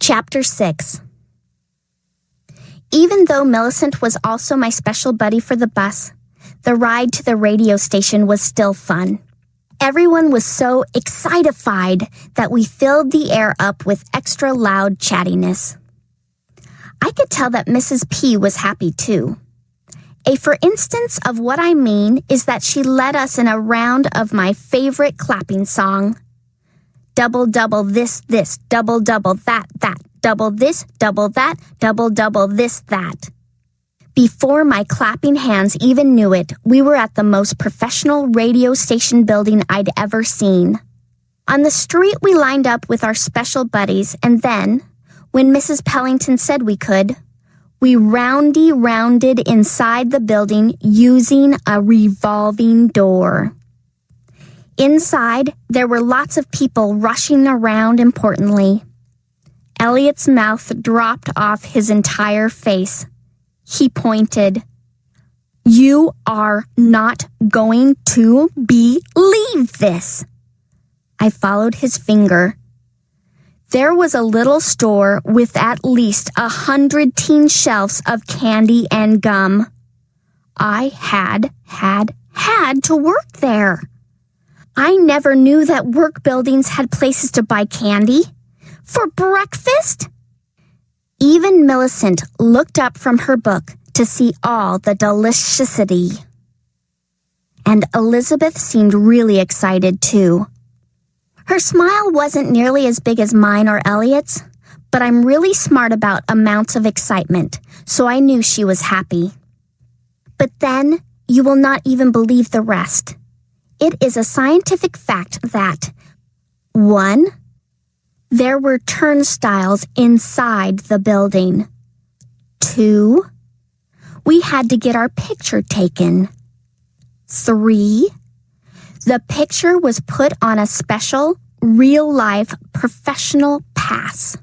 Chapter 6. Even though Millicent was also my special buddy for the bus, the ride to the radio station was still fun. Everyone was so excitified that we filled the air up with extra loud chattiness. I could tell that Mrs. P was happy too. A for instance of what I mean is that she led us in a round of my favorite clapping song. Double, double, this, double, double, that, double this, double that, double, this, that. Before my clapping hands even knew it, we were at the most professional radio station building I'd ever seen. On the street, we lined up with our special buddies, and then, when Mrs. Pellington said we could, we rounded inside the building using a revolving door. Inside, there were lots of people rushing around importantly. Elliot's mouth dropped off his entire face. He pointed. "You are not going to believe this." I followed his finger. There was a little store with at least 100 teen shelves of candy and gum. I had to work there. I never knew that work buildings had places to buy candy. For breakfast? Even Millicent looked up from her book to see all the deliciousity. And Elizabeth seemed really excited too. Her smile wasn't nearly as big as mine or Elliot's, but I'm really smart about amounts of excitement, so I knew she was happy. But then, you will not even believe the rest. It is a scientific fact that 1. There were turnstiles inside the building. 2. We had to get our picture taken. 3. The picture was put on a special, real-life, professional pass.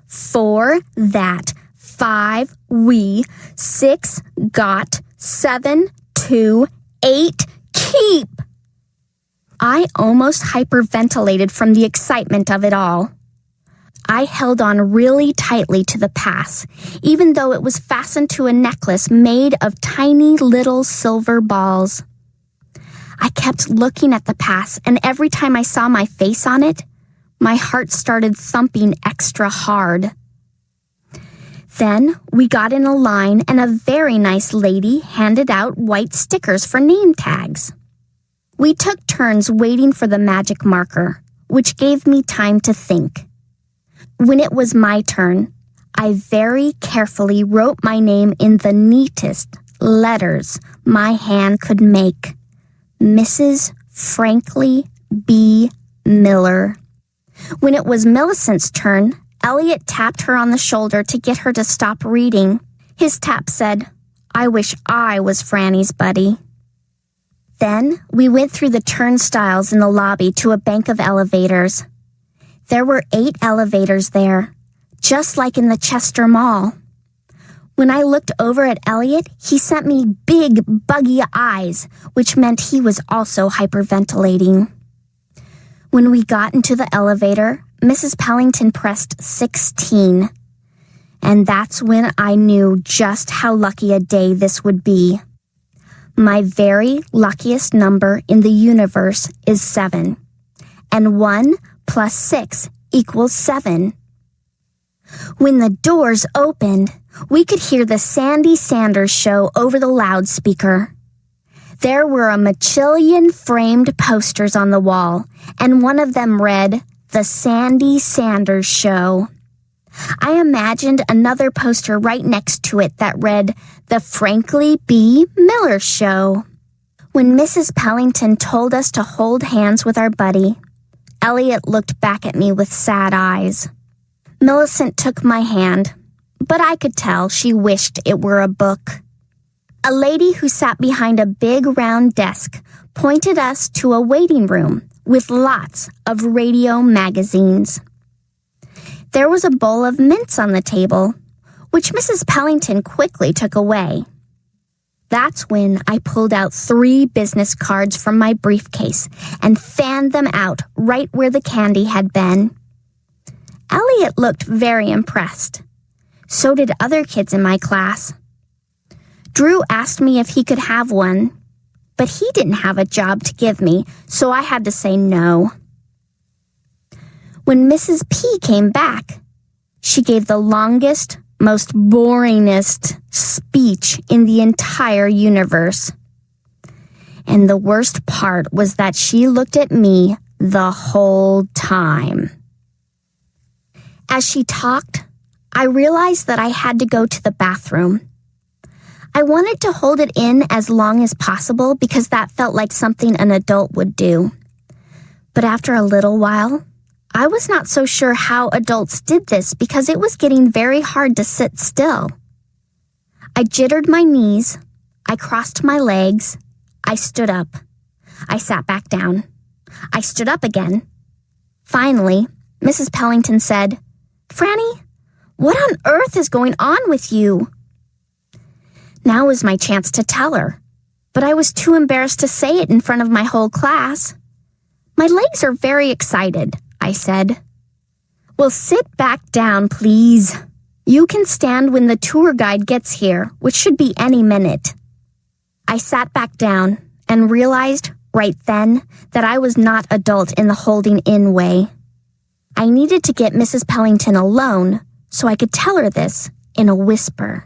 4. That. 5. We. 6. Got. 7. 2. 8. Keep. I almost hyperventilated from the excitement of it all. I held on really tightly to the pass, even though it was fastened to a necklace made of tiny little silver balls. I kept looking at the pass, and every time I saw my face on it, my heart started thumping extra hard. Then we got in a line, and a very nice lady handed out white stickers for name tags. We took turns waiting for the magic marker, which gave me time to think. When it was my turn, I very carefully wrote my name in the neatest letters my hand could make. Mrs. Frankly B. Miller. When it was Millicent's turn, Elliot tapped her on the shoulder to get her to stop reading. His tap said, "I wish I was Frannie's buddy." Then we went through the turnstiles in the lobby to a bank of elevators. There were 8 elevators there, just like in the Chester Mall. When I looked over at Elliot, he sent me big, buggy eyes, which meant he was also hyperventilating. When we got into the elevator, Mrs. Pellington pressed 16. And that's when I knew just how lucky a day this would be. My very luckiest number in the universe is 7, and 1 plus 6 equals 7. When the doors opened, we could hear the Sandy Sanders show over the loudspeaker. There were a bajillion framed posters on the wall, and one of them read, "The Sandy Sanders Show." I imagined another poster right next to it that read, "The Frankly B. Miller Show." When Mrs. Pellington told us to hold hands with our buddy, Elliot looked back at me with sad eyes. Millicent took my hand, but I could tell she wished it were a book. A lady who sat behind a big round desk pointed us to a waiting room with lots of radio magazines. There was a bowl of mints on the table, which Mrs. Pellington quickly took away. That's when I pulled out 3 business cards from my briefcase and fanned them out right where the candy had been. Elliot looked very impressed. So did other kids in my class. Drew asked me if he could have one, but he didn't have a job to give me, so I had to say no. When Mrs. P came back, she gave the longest, most boringest speech in the entire universe. And the worst part was that she looked at me the whole time. As she talked, I realized that I had to go to the bathroom. I wanted to hold it in as long as possible because that felt like something an adult would do. But after a little while, I was not so sure how adults did this because it was getting very hard to sit still. I jittered my knees, I crossed my legs, I stood up. I sat back down. I stood up again. Finally, Mrs. Pellington said, "Frannie, what on earth is going on with you?" Now was my chance to tell her, but I was too embarrassed to say it in front of my whole class. "My legs are very excited," I said. "Well, sit back down, please. You can stand when the tour guide gets here, which should be any minute." I sat back down and realized right then that I was not adult in the holding in way. I needed to get Mrs. Pellington alone so I could tell her this in a whisper.